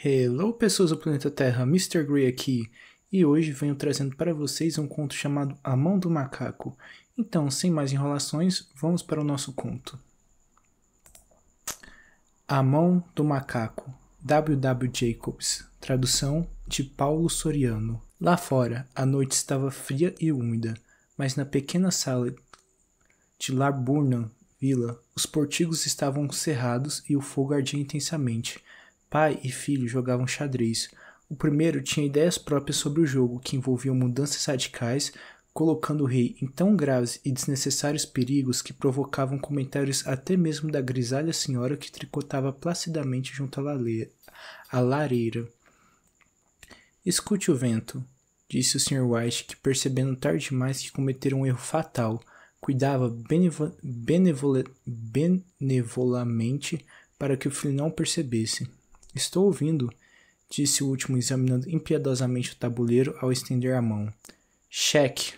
Hello, pessoas do planeta Terra, Mr. Grey aqui, e hoje venho trazendo para vocês um conto chamado A Mão do Macaco. Então, sem mais enrolações, vamos para o nosso conto. A Mão do Macaco, W. W. Jacobs, tradução de Paulo Soriano. Lá fora, a noite estava fria e úmida, mas na pequena sala de Laburnum Villa, os portigos estavam cerrados e o fogo ardia intensamente. Pai e filho jogavam xadrez. O primeiro tinha ideias próprias sobre o jogo, que envolviam mudanças radicais, colocando o rei em tão graves e desnecessários perigos que provocavam comentários até mesmo da grisalha senhora que tricotava placidamente junto à lareira. Escute o vento, disse o Sr. White, que, percebendo tarde demais que cometera um erro fatal, cuidava benevolamente para que o filho não o percebesse. Estou ouvindo, disse o último, examinando impiedosamente o tabuleiro ao estender a mão. Cheque.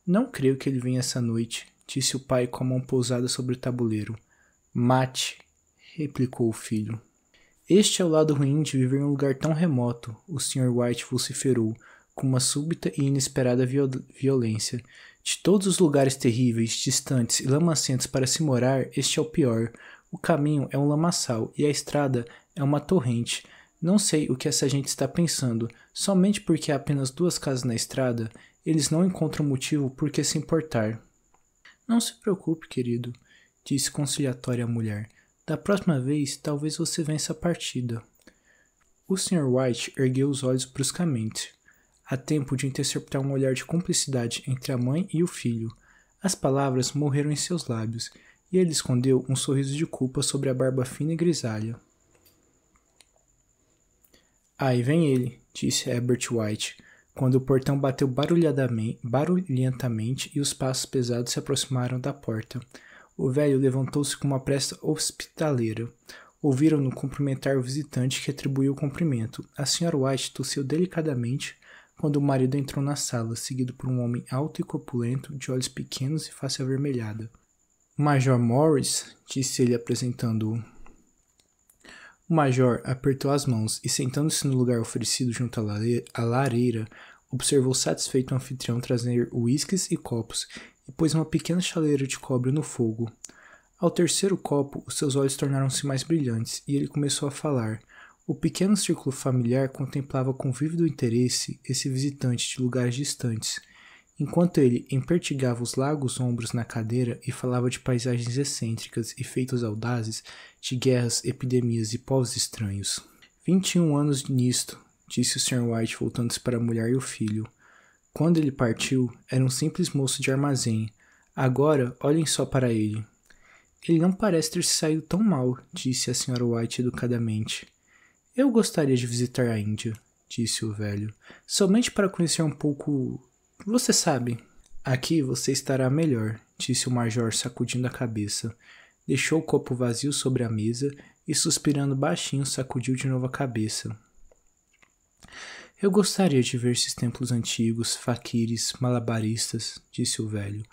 Não creio que ele venha essa noite, disse o pai com a mão pousada sobre o tabuleiro. Mate, replicou o filho. Este é o lado ruim de viver em um lugar tão remoto, o Sr. White vociferou, com uma súbita e inesperada violência. De todos os lugares terríveis, distantes e lamacentos para se morar, este é o pior. O caminho é um lamaçal e a estrada é uma torrente. Não sei o que essa gente está pensando. Somente porque há apenas 2 casas na estrada, eles não encontram motivo por que se importar. Não se preocupe, querido, disse conciliatória a mulher. Da próxima vez, talvez você vença a partida. O Sr. White ergueu os olhos bruscamente, a tempo de interceptar um olhar de cumplicidade entre a mãe e o filho. As palavras morreram em seus lábios, e ele escondeu um sorriso de culpa sobre a barba fina e grisalha. Aí vem ele, disse Herbert White, quando o portão bateu barulhentamente e os passos pesados se aproximaram da porta. O velho levantou-se com uma pressa hospitaleira. Ouviram-no cumprimentar o visitante, que atribuiu o cumprimento. A Sra. White tossiu delicadamente quando o marido entrou na sala, seguido por um homem alto e corpulento, de olhos pequenos e face avermelhada. Major Morris, disse ele apresentando-o. O major apertou as mãos e, sentando-se no lugar oferecido junto à lareira, observou satisfeito o anfitrião trazer uísques e copos e pôs uma pequena chaleira de cobre no fogo. Ao terceiro copo, os seus olhos tornaram-se mais brilhantes e ele começou a falar. O pequeno círculo familiar contemplava com vívido interesse esse visitante de lugares distantes, enquanto ele empertigava os largos ombros na cadeira e falava de paisagens excêntricas e feitos audazes, de guerras, epidemias e povos estranhos. 21 anos nisto, disse o Sr. White, voltando-se para a mulher e o filho. Quando ele partiu, era um simples moço de armazém. Agora, olhem só para ele. Ele não parece ter se saído tão mal, disse a Sra. White educadamente. Eu gostaria de visitar a Índia, disse o velho, somente para conhecer um pouco... Você sabe. Aqui você estará melhor, disse o major, sacudindo a cabeça. Deixou o copo vazio sobre a mesa e, suspirando baixinho, sacudiu de novo a cabeça. Eu gostaria de ver esses templos antigos, faquires, malabaristas, disse o velho.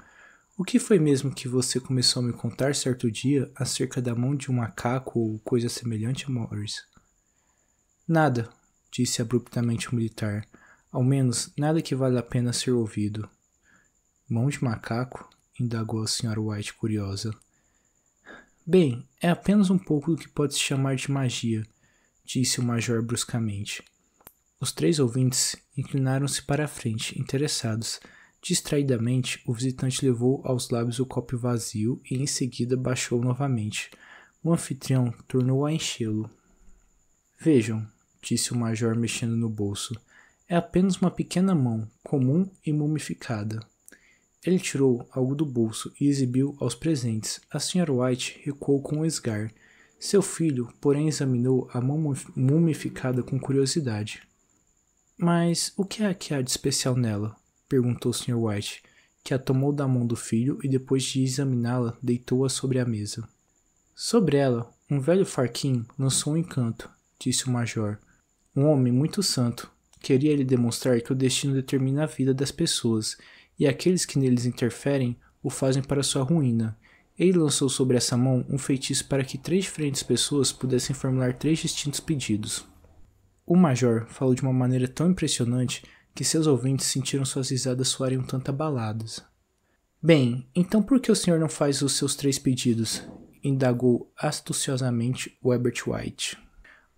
O que foi mesmo que você começou a me contar certo dia acerca da mão de um macaco ou coisa semelhante, Morris? Nada, disse abruptamente o militar. Ao menos, nada que vale a pena ser ouvido. Mão de macaco? Indagou a Sra. White, curiosa. Bem, é apenas um pouco do que pode se chamar de magia, disse o major bruscamente. Os 3 ouvintes inclinaram-se para a frente, interessados. Distraidamente, o visitante levou aos lábios o copo vazio e em seguida baixou novamente. O anfitrião tornou a enchê-lo. Vejam, disse o major mexendo no bolso. É apenas uma pequena mão, comum e mumificada. Ele tirou algo do bolso e exibiu aos presentes. A Sra. White recuou com um esgar. Seu filho, porém, examinou a mão mumificada com curiosidade. Mas o que é que há de especial nela? Perguntou o Sr. White, que a tomou da mão do filho e, depois de examiná-la, deitou-a sobre a mesa. Sobre ela, um velho farquim lançou um encanto, disse o major. Um homem muito santo. Queria lhe demonstrar que o destino determina a vida das pessoas, e aqueles que neles interferem o fazem para sua ruína. Ele lançou sobre essa mão um feitiço para que 3 diferentes pessoas pudessem formular 3 distintos pedidos. O Major falou de uma maneira tão impressionante que seus ouvintes sentiram suas risadas soarem um tanto abaladas. Bem, então por que o senhor não faz os seus 3 pedidos? Indagou astuciosamente Herbert White.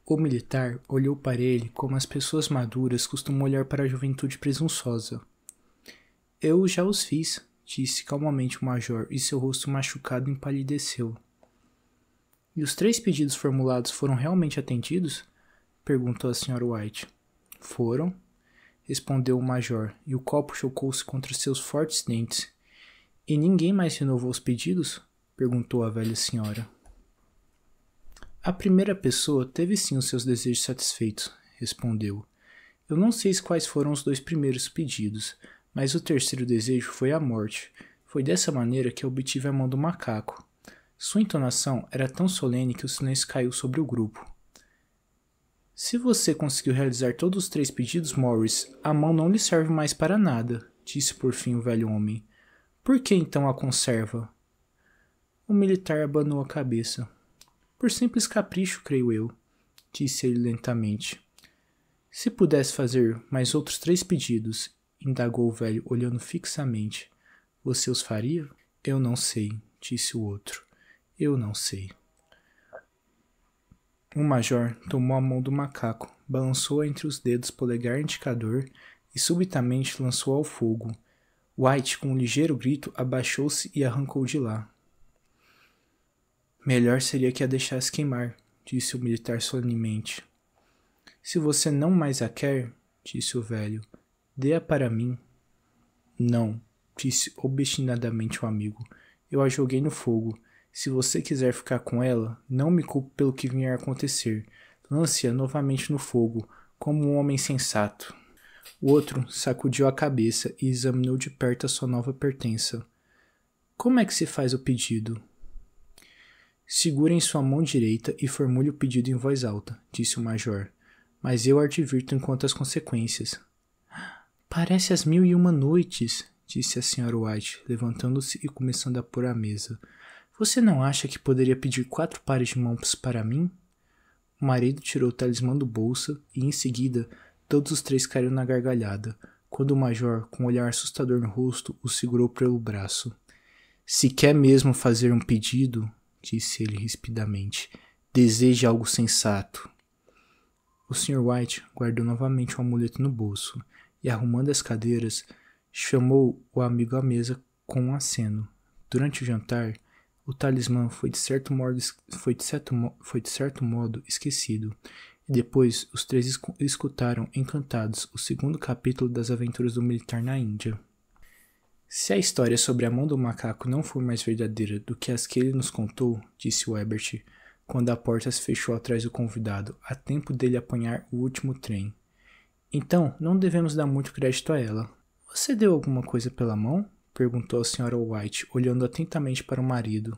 O militar olhou para ele como as pessoas maduras costumam olhar para a juventude presunçosa. Eu já os fiz, disse calmamente o major, e seu rosto machucado empalideceu. E os 3 pedidos formulados foram realmente atendidos? Perguntou a Sra. White. Foram, respondeu o major, e o copo chocou-se contra seus fortes dentes. E ninguém mais renovou os pedidos? Perguntou a velha senhora. A primeira pessoa teve sim os seus desejos satisfeitos, respondeu. Eu não sei quais foram os 2 primeiros pedidos, mas o terceiro desejo foi a morte. Foi dessa maneira que obtive a mão do macaco. Sua entonação era tão solene que o silêncio caiu sobre o grupo. Se você conseguiu realizar todos os 3 pedidos, Morris, a mão não lhe serve mais para nada, disse por fim o velho homem. Por que então a conserva? O militar abanou a cabeça. Por simples capricho, creio eu, disse ele lentamente. Se pudesse fazer mais outros 3 pedidos, indagou o velho, olhando fixamente, você os faria? Eu não sei, disse o outro. Eu não sei. O major tomou a mão do macaco, balançou-a entre os dedos polegar e indicador e subitamente lançou ao fogo. White, com um ligeiro grito, abaixou-se e arrancou de lá. Melhor seria que a deixasse queimar, disse o militar solenemente. Se você não mais a quer, disse o velho, dê-a para mim. Não, disse obstinadamente o amigo. Eu a joguei no fogo. Se você quiser ficar com ela, não me culpe pelo que vier a acontecer. Lance-a novamente no fogo, como um homem sensato. O outro sacudiu a cabeça e examinou de perto a sua nova pertença. Como é que se faz o pedido? Segure em sua mão direita e formule o pedido em voz alta, disse o major. Mas eu advirto quanto às consequências. Parece as 1001 noites, disse a Sra. White, levantando-se e começando a pôr a mesa. Você não acha que poderia pedir 4 pares de mãos para mim? O marido tirou o talismã do bolso e, em seguida, todos os 3 caíram na gargalhada, quando o major, com um olhar assustador no rosto, o segurou pelo braço. Se quer mesmo fazer um pedido, disse ele rispidamente, deseje algo sensato. O Sr. White guardou novamente o amuleto no bolso e, arrumando as cadeiras, chamou o amigo à mesa com um aceno. Durante o jantar, o talismã foi de certo modo esquecido, e depois os 3 escutaram, encantados, o 2º capítulo das aventuras do militar na Índia. Se a história sobre a mão do macaco não for mais verdadeira do que as que ele nos contou, disse o Herbert, quando a porta se fechou atrás do convidado, a tempo dele apanhar o último trem. Então, não devemos dar muito crédito a ela. Você deu alguma coisa pela mão? Perguntou a Sra. White, olhando atentamente para o marido.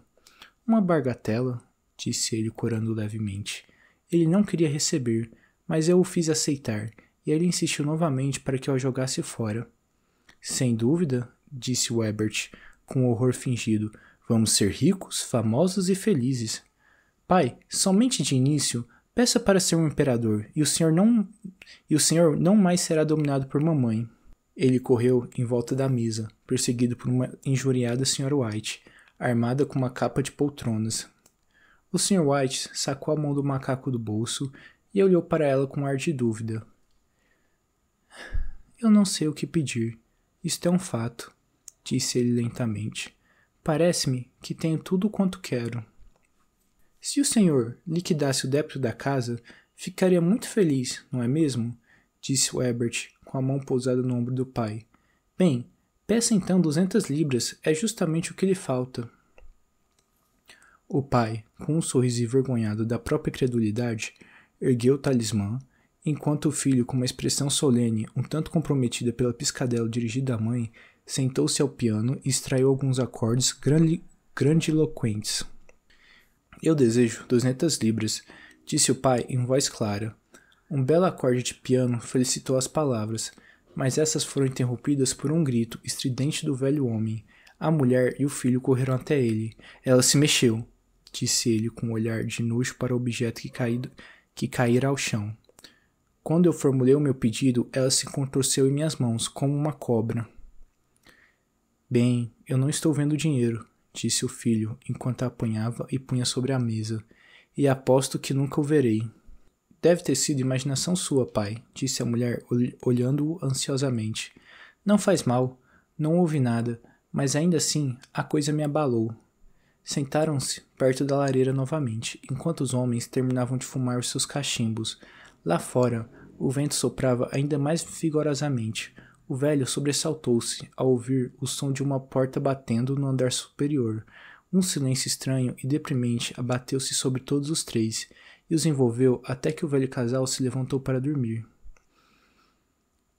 Uma bagatela, disse ele, corando levemente. Ele não queria receber, mas eu o fiz aceitar, e ele insistiu novamente para que eu a jogasse fora. Sem dúvida, disse o Herbert, com horror fingido, vamos ser ricos, famosos e felizes. Pai, somente de início, peça para ser um imperador, e o senhor não mais será dominado por mamãe. Ele correu em volta da mesa, perseguido por uma injuriada Sra. White, armada com uma capa de poltronas. O Sr. White sacou a mão do macaco do bolso e olhou para ela com um ar de dúvida. Eu não sei o que pedir. Isto é um fato, disse ele lentamente. Parece-me que tenho tudo quanto quero. Se o senhor liquidasse o débito da casa, ficaria muito feliz, não é mesmo? Disse o Herbert, com a mão pousada no ombro do pai. Bem, peça então 200 libras, é justamente o que lhe falta. O pai, com um sorriso envergonhado da própria credulidade, ergueu o talismã, enquanto o filho, com uma expressão solene, um tanto comprometida pela piscadela dirigida à mãe, sentou-se ao piano e extraiu alguns acordes grandiloquentes. Eu desejo 200 libras, disse o pai em voz clara. Um belo acorde de piano felicitou as palavras, mas essas foram interrompidas por um grito estridente do velho homem, A mulher e o filho correram até ele. Ela se mexeu, disse ele com um olhar de nojo para o objeto que caíra ao chão. Quando eu formulei o meu pedido, ela se contorceu em minhas mãos, como uma cobra. Bem, eu não estou vendo dinheiro, disse o filho, enquanto a apanhava e punha sobre a mesa, e aposto que nunca o verei. Deve ter sido imaginação sua, pai, disse a mulher, olhando-o ansiosamente. Não faz mal, não houve nada, mas ainda assim a coisa me abalou. Sentaram-se perto da lareira novamente, enquanto os homens terminavam de fumar os seus cachimbos. Lá fora, o vento soprava ainda mais vigorosamente. O velho sobressaltou-se ao ouvir o som de uma porta batendo no andar superior. Um silêncio estranho e deprimente abateu-se sobre todos os três, e os envolveu até que o velho casal se levantou para dormir.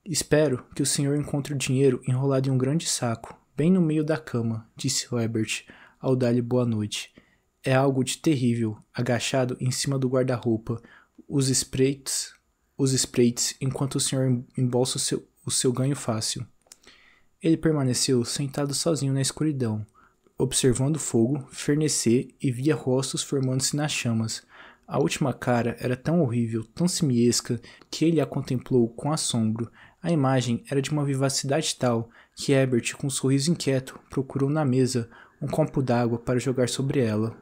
Espero que o senhor encontre o dinheiro enrolado em um grande saco, bem no meio da cama, disse Herbert, ao dar-lhe boa noite. É algo de terrível, agachado em cima do guarda-roupa, os espreits, enquanto o senhor embolsa o seu ganho fácil. Ele permaneceu sentado sozinho na escuridão, observando o fogo fernescer e via rostos formando-se nas chamas. A última cara era tão horrível, tão simiesca, que ele a contemplou com assombro. A imagem era de uma vivacidade tal que Herbert, com um sorriso inquieto, procurou na mesa um copo d'água para jogar sobre ela.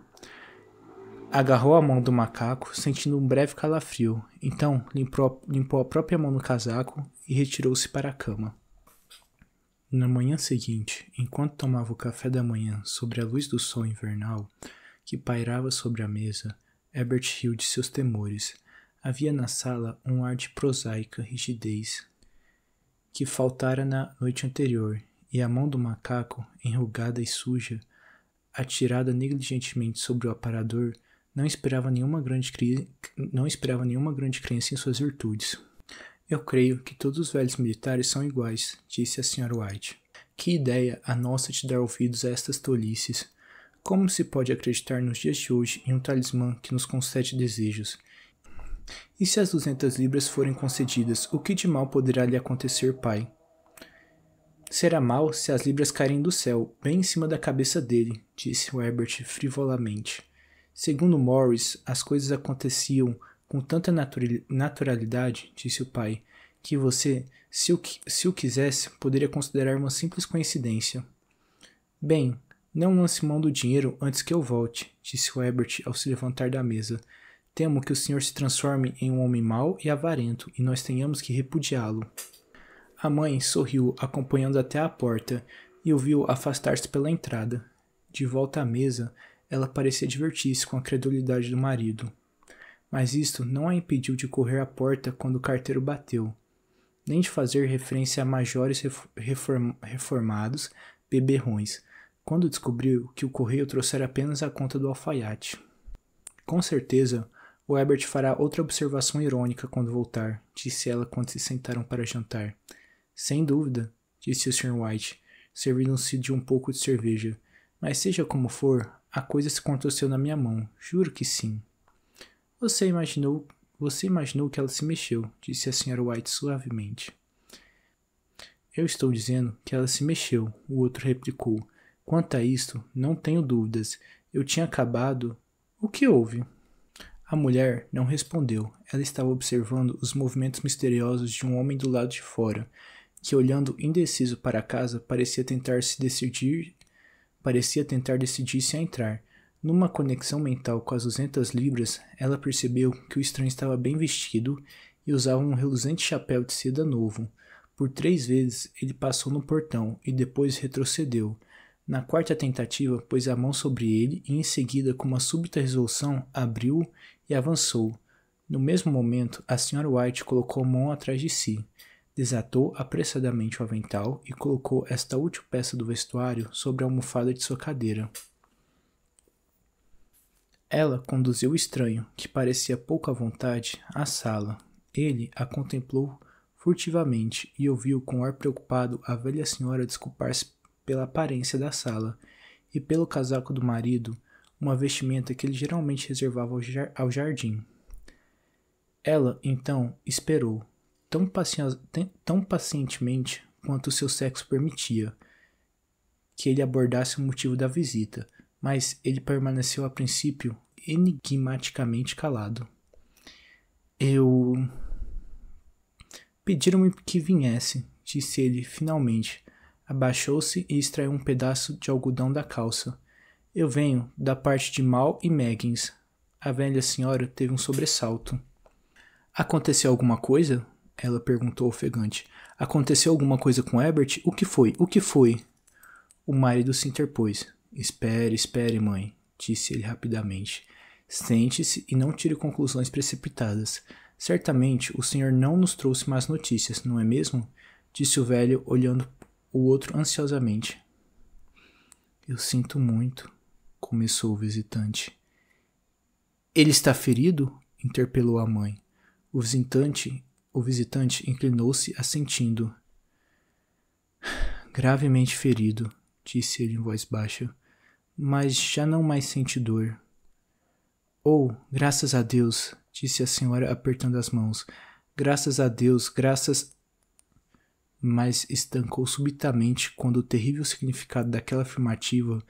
Agarrou a mão do macaco, sentindo um breve calafrio. Então limpou a própria mão no casaco e retirou-se para a cama. Na manhã seguinte, enquanto tomava o café da manhã sobre a luz do sol invernal que pairava sobre a mesa, Herbert riu de seus temores. Havia na sala um ar de prosaica rigidez que faltara na noite anterior, e a mão do macaco, enrugada e suja, atirada negligentemente sobre o aparador, não esperava nenhuma grande crença em suas virtudes. Eu creio que todos os velhos militares são iguais, disse a Sra. White. Que ideia a nossa de dar ouvidos a estas tolices! Como se pode acreditar nos dias de hoje em um talismã que nos concede desejos? E se as 200 libras forem concedidas, o que de mal poderá lhe acontecer, pai? Será mal se as libras caírem do céu, bem em cima da cabeça dele, disse Herbert frivolamente. Segundo Morris, as coisas aconteciam com tanta naturalidade, disse o pai, que você, se o quisesse, poderia considerar uma simples coincidência. Bem, não lance mão do dinheiro antes que eu volte, disse Herbert ao se levantar da mesa. Temo que o senhor se transforme em um homem mau e avarento, e nós tenhamos que repudiá-lo. A mãe sorriu, acompanhando até a porta, e o viu afastar-se pela entrada. De volta à mesa, ela parecia divertir-se com a credulidade do marido. Mas isto não a impediu de correr à porta quando o carteiro bateu, nem de fazer referência a majores reformados beberrões, quando descobriu que o correio trouxera apenas a conta do alfaiate. Com certeza, o Herbert fará outra observação irônica quando voltar, disse ela quando se sentaram para jantar. Sem dúvida, disse o Sr. White, servindo-se de um pouco de cerveja. Mas seja como for, a coisa se contorceu na minha mão, juro que sim. Você imaginou que ela se mexeu, disse a Sra. White suavemente. Eu estou dizendo que ela se mexeu, o outro replicou. Quanto a isto, não tenho dúvidas. Eu tinha acabado... O que houve? A mulher não respondeu. Ela estava observando os movimentos misteriosos de um homem do lado de fora, que, olhando indeciso para a casa, parecia tentar decidir-se a entrar. Numa conexão mental com as 200 libras, ela percebeu que o estranho estava bem vestido e usava um reluzente chapéu de seda novo. Por 3 vezes ele passou no portão e depois retrocedeu. Na quarta tentativa, pôs a mão sobre ele e em seguida, com uma súbita resolução, abriu e avançou. No mesmo momento, a Sra. White colocou a mão atrás de si, desatou apressadamente o avental e colocou esta útil peça do vestuário sobre a almofada de sua cadeira. Ela conduziu o estranho, que parecia pouco à vontade, à sala. Ele a contemplou furtivamente e ouviu com ar preocupado a velha senhora desculpar-se pela aparência da sala e pelo casaco do marido, uma vestimenta que ele geralmente reservava ao jardim. Ela, então, esperou, tão pacientemente quanto o seu sexo permitia, que ele abordasse o motivo da visita, mas ele permaneceu a princípio enigmaticamente calado. Pediram-me que viesse, disse ele finalmente. Abaixou-se e extraiu um pedaço de algodão da calça. Eu venho da parte de Mal e Meggins. A velha senhora teve um sobressalto. Aconteceu alguma coisa? Ela perguntou ofegante. Aconteceu alguma coisa com Herbert? O que foi? O que foi? O marido se interpôs. Espere, mãe, disse ele rapidamente. Sente-se e não tire conclusões precipitadas. Certamente o senhor não nos trouxe más notícias, não é mesmo? Disse o velho, olhando o outro ansiosamente. Eu sinto muito, começou o visitante. Ele está ferido? Interpelou a mãe. O visitante inclinou-se assentindo. Gravemente ferido, disse ele em voz baixa, mas já não mais sente dor. Oh, graças a Deus, disse a senhora apertando as mãos. Graças a Deus, graças... Mas estancou subitamente quando o terrível significado daquela afirmativa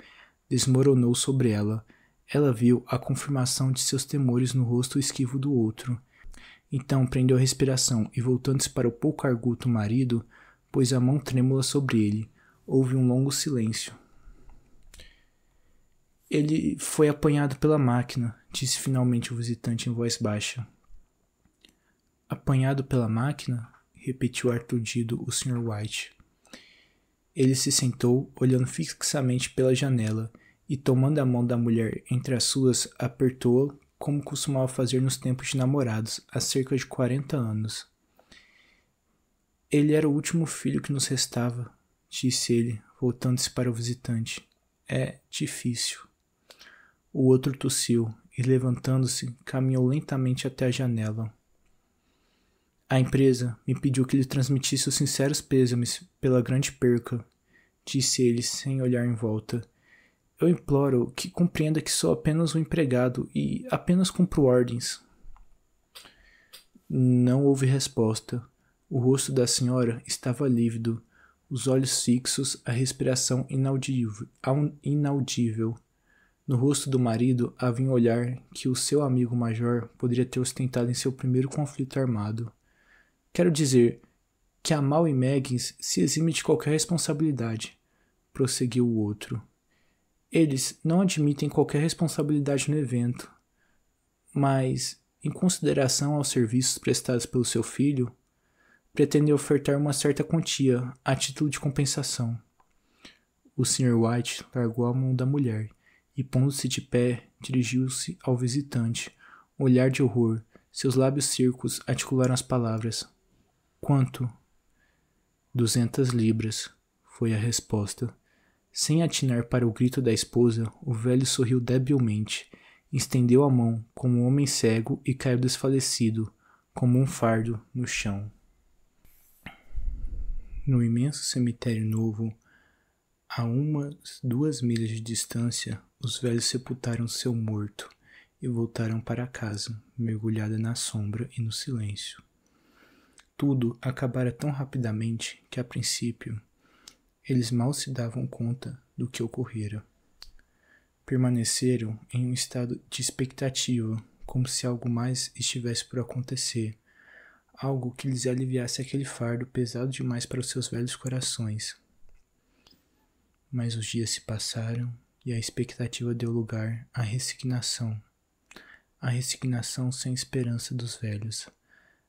desmoronou sobre ela. Ela viu a confirmação de seus temores no rosto esquivo do outro. Então prendeu a respiração e, voltando-se para o pouco arguto marido, pôs a mão trêmula sobre ele. Houve um longo silêncio. Ele foi apanhado pela máquina, disse finalmente o visitante em voz baixa. Apanhado pela máquina? Repetiu artudido o Sr. White. Ele se sentou, olhando fixamente pela janela, e tomando a mão da mulher entre as suas, apertou-a como costumava fazer nos tempos de namorados, há cerca de 40 anos. Ele era o último filho que nos restava, disse ele, voltando-se para o visitante. É difícil. O outro tossiu e, levantando-se, caminhou lentamente até a janela. A empresa me pediu que lhe transmitisse os sinceros pêsames pela grande perca, disse ele sem olhar em volta. Eu imploro que compreenda que sou apenas um empregado e apenas cumpro ordens. Não houve resposta. O rosto da senhora estava lívido, os olhos fixos, a respiração inaudível. No rosto do marido havia um olhar que o seu amigo major poderia ter ostentado em seu primeiro conflito armado. Quero dizer que a Mal e Meggins se exime de qualquer responsabilidade, prosseguiu o outro. Eles não admitem qualquer responsabilidade no evento, mas, em consideração aos serviços prestados pelo seu filho, pretendem ofertar uma certa quantia a título de compensação. O Sr. White largou a mão da mulher e, pondo-se de pé, dirigiu-se ao visitante. Um olhar de horror, seus lábios circos articularam as palavras. Quanto? 200 libras, foi a resposta. Sem atinar para o grito da esposa, o velho sorriu debilmente, estendeu a mão como um homem cego e caiu desfalecido, como um fardo, no chão. No imenso cemitério novo, a 2 milhas de distância, os velhos sepultaram seu morto e voltaram para casa, mergulhada na sombra e no silêncio. Tudo acabara tão rapidamente que, a princípio, eles mal se davam conta do que ocorrera. Permaneceram em um estado de expectativa, como se algo mais estivesse por acontecer, algo que lhes aliviasse aquele fardo pesado demais para os seus velhos corações. Mas os dias se passaram e a expectativa deu lugar à resignação. A resignação sem esperança dos velhos.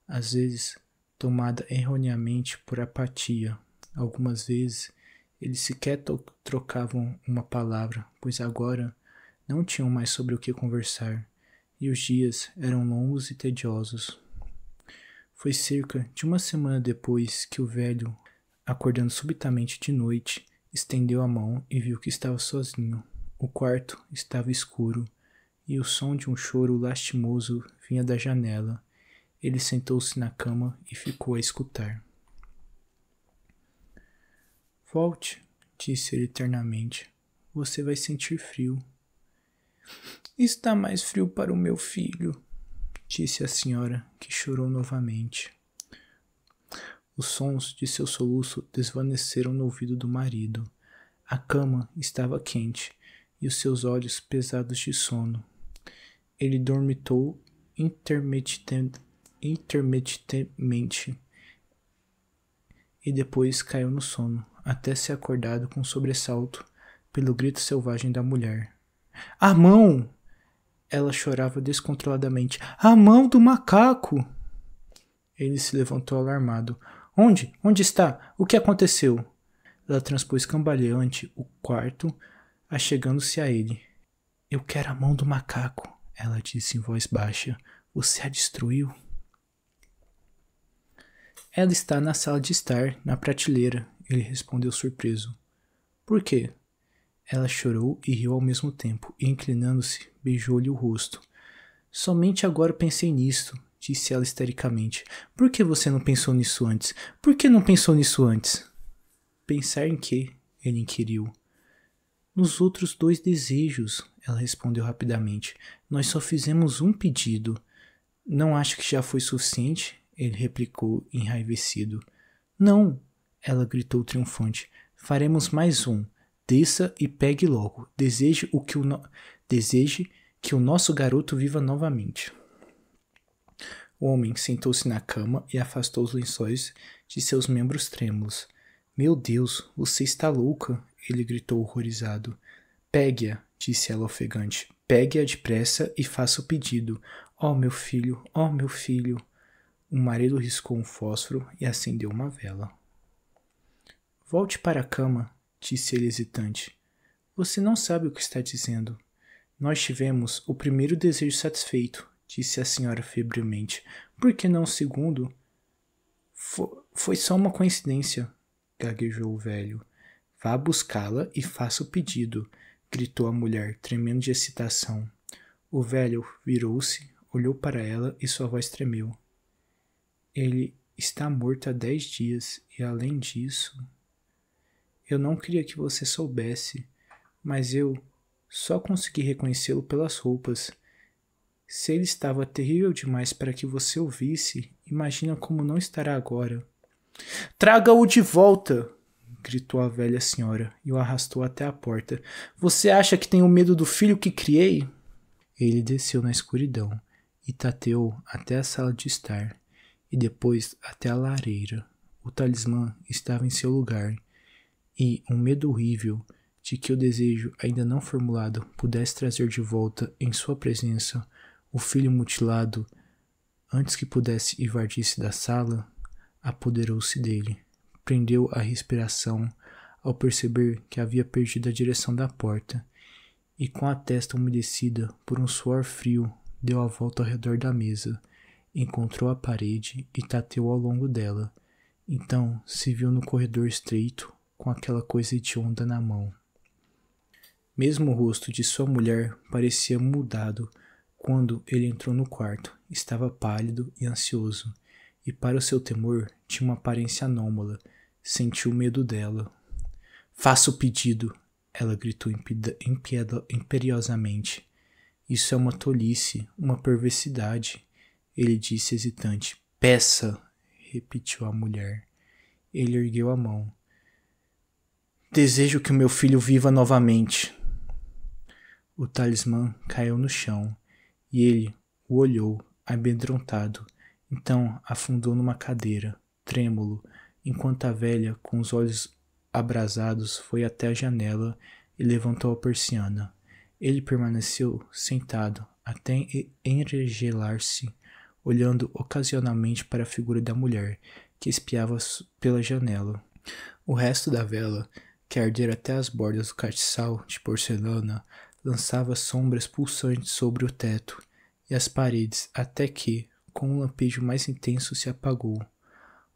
Às vezes, tomada erroneamente por apatia. Algumas vezes, eles sequer trocavam uma palavra, pois agora não tinham mais sobre o que conversar, e os dias eram longos e tediosos. Foi cerca de 1 semana depois que o velho, acordando subitamente de noite, estendeu a mão e viu que estava sozinho. O quarto estava escuro, e o som de um choro lastimoso vinha da janela. Ele sentou-se na cama e ficou a escutar. Volte, disse ele ternamente. Você vai sentir frio. Está mais frio para o meu filho, disse a senhora, que chorou novamente. Os sons de seu soluço desvaneceram no ouvido do marido. A cama estava quente e os seus olhos pesados de sono. Ele dormitou intermitentemente e depois caiu no sono, até ser acordado com sobressalto pelo grito selvagem da mulher. A mão! Ela chorava descontroladamente. A mão do macaco! Ele se levantou alarmado. Onde? Onde está? O que aconteceu? Ela transpôs cambaleante o quarto, achegando-se a ele. Eu quero a mão do macaco, ela disse em voz baixa. Você a destruiu? Ela está na sala de estar, na prateleira, ele respondeu surpreso. Por quê? Ela chorou e riu ao mesmo tempo, e inclinando-se, beijou-lhe o rosto. Somente agora pensei nisto, disse ela histericamente. Por que você não pensou nisso antes? Por que não pensou nisso antes? Pensar em quê? Ele inquiriu. Nos outros 2 desejos, ela respondeu rapidamente. Nós só fizemos um pedido. Não acha que já foi suficiente? Ele replicou, enraivecido. Não, ela gritou triunfante. Faremos mais um. Desça e pegue logo. Deseje que o nosso garoto viva novamente. O homem sentou-se na cama e afastou os lençóis de seus membros trêmulos. Meu Deus, você está louca, ele gritou horrorizado. Pegue-a, disse ela ofegante. Pegue-a depressa e faça o pedido. Oh, meu filho, oh, meu filho. O marido riscou um fósforo e acendeu uma vela. Volte para a cama, disse ele hesitante. Você não sabe o que está dizendo. Nós tivemos o primeiro desejo satisfeito, disse a senhora febrilmente. Por que não o segundo? Foi só uma coincidência, gaguejou o velho. Vá buscá-la e faça o pedido, gritou a mulher, tremendo de excitação. O velho virou-se, olhou para ela e sua voz tremeu. Ele está morto há 10 dias e, além disso... Eu não queria que você soubesse, mas eu só consegui reconhecê-lo pelas roupas. Se ele estava terrível demais para que você o visse, imagina como não estará agora. Traga-o de volta! Gritou a velha senhora e o arrastou até a porta. Você acha que tenho medo do filho que criei? Ele desceu na escuridão e tateou até a sala de estar e depois até a lareira. O talismã estava em seu lugar e um medo horrível de que o desejo ainda não formulado pudesse trazer de volta em sua presença o filho mutilado antes que pudesse evadir-se da sala, apoderou-se dele. Prendeu a respiração ao perceber que havia perdido a direção da porta e, com a testa umedecida por um suor frio, deu a volta ao redor da mesa, encontrou a parede e tateou ao longo dela. Então se viu no corredor estreito com aquela coisa hedionda na mão. Mesmo o rosto de sua mulher parecia mudado quando ele entrou no quarto. Estava pálido e ansioso, e para o seu temor tinha uma aparência anômala. Sentiu medo dela. Faça o pedido, ela gritou imperiosamente. Isso é uma tolice, uma perversidade, ele disse hesitante. Peça, repetiu a mulher. Ele ergueu a mão. Desejo que o meu filho viva novamente. O talismã caiu no chão e ele o olhou, amedrontado. Então afundou numa cadeira, trêmulo, enquanto a velha, com os olhos abrasados, foi até a janela e levantou a persiana. Ele permaneceu sentado até enregelar-se, olhando ocasionalmente para a figura da mulher, que espiava pela janela. O resto da vela, que ardera até as bordas do castiçal de porcelana, lançava sombras pulsantes sobre o teto e as paredes, até que, com um lampejo mais intenso, se apagou.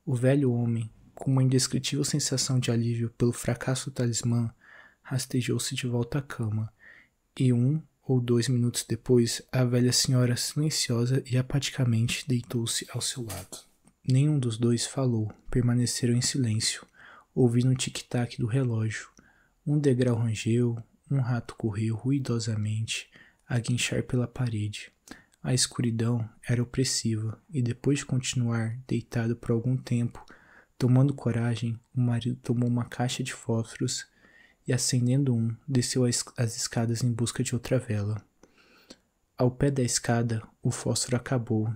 O velho homem, com uma indescritível sensação de alívio pelo fracasso do talismã, rastejou-se de volta à cama, e 1 ou 2 minutos depois, a velha senhora silenciosa e apaticamente deitou-se ao seu lado. Nenhum dos dois falou, permaneceram em silêncio, ouvindo o tic-tac do relógio. Um degrau rangeu, um rato correu ruidosamente a guinchar pela parede. A escuridão era opressiva, e depois de continuar deitado por algum tempo, tomando coragem, o marido tomou uma caixa de fósforos e, acendendo um, desceu as escadas em busca de outra vela. Ao pé da escada, o fósforo acabou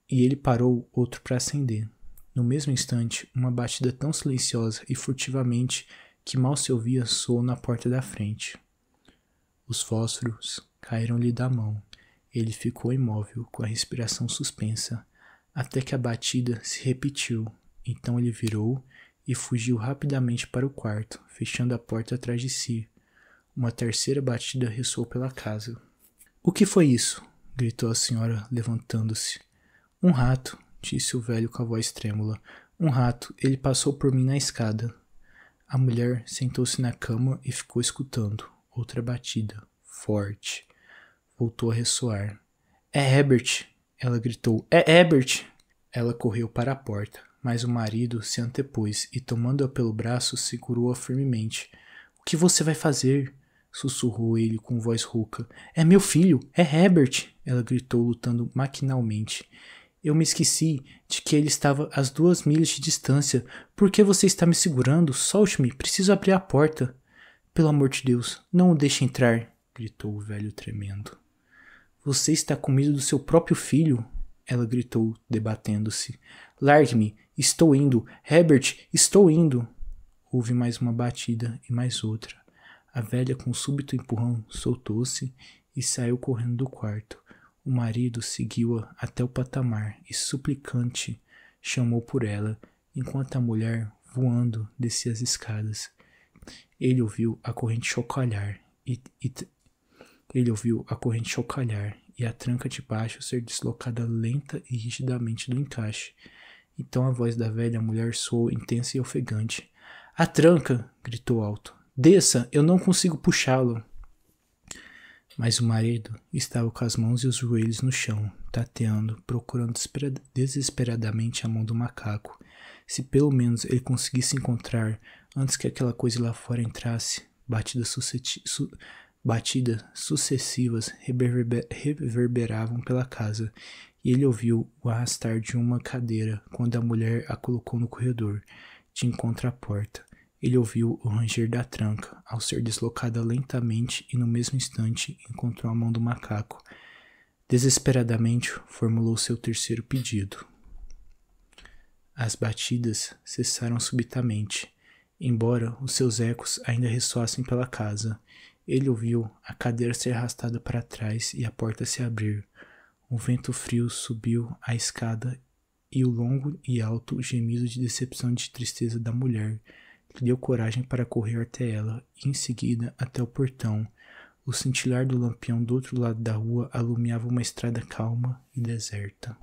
e ele parou outro para acender. No mesmo instante, uma batida tão silenciosa e furtivamente que mal se ouvia soou na porta da frente. Os fósforos caíram-lhe da mão. Ele ficou imóvel, com a respiração suspensa, até que a batida se repetiu. Então ele virou e fugiu rapidamente para o quarto, fechando a porta atrás de si. Uma terceira batida ressoou pela casa. — O que foi isso? Gritou a senhora, levantando-se. — Um rato, disse o velho com a voz trêmula. — Um rato. Ele passou por mim na escada. A mulher sentou-se na cama e ficou escutando. Outra batida, forte. Voltou a ressoar. — É Herbert! Ela gritou. — É Herbert! Ela correu para a porta, mas o marido se antepôs e, tomando-a pelo braço, segurou-a firmemente. — O que você vai fazer? Sussurrou ele com voz rouca. — É meu filho! É Herbert! Ela gritou, lutando maquinalmente. — Eu me esqueci de que ele estava a 2 milhas de distância. Por que você está me segurando? Solte-me, preciso abrir a porta. — Pelo amor de Deus, não o deixe entrar! Gritou o velho tremendo. — Você está com medo do seu próprio filho? Ela gritou, debatendo-se. — Largue-me! Estou indo! Herbert, estou indo! Houve mais uma batida e mais outra. A velha, com um súbito empurrão, soltou-se e saiu correndo do quarto. O marido seguiu-a até o patamar e, suplicante, chamou por ela, enquanto a mulher, voando, descia as escadas. Ele ouviu a corrente chocalhar e a tranca de baixo ser deslocada lenta e rigidamente do encaixe. Então a voz da velha mulher soou intensa e ofegante. — A tranca! Gritou alto. — Desça! Eu não consigo puxá-lo! Mas o marido estava com as mãos e os joelhos no chão, tateando, procurando desesperadamente a mão do macaco. Se pelo menos ele conseguisse encontrar antes que aquela coisa lá fora entrasse. Batidas sucessivas reverberavam pela casa, e ele ouviu o arrastar de uma cadeira quando a mulher a colocou no corredor, de encontro à porta. Ele ouviu o ranger da tranca, ao ser deslocada lentamente, e no mesmo instante encontrou a mão do macaco. Desesperadamente formulou seu terceiro pedido. As batidas cessaram subitamente, embora os seus ecos ainda ressoassem pela casa. Ele ouviu a cadeira ser arrastada para trás e a porta se abrir. Um vento frio subiu a escada e o longo e alto gemido de decepção e de tristeza da mulher lhe deu coragem para correr até ela e, em seguida, até o portão. O cintilar do lampião do outro lado da rua alumiava uma estrada calma e deserta.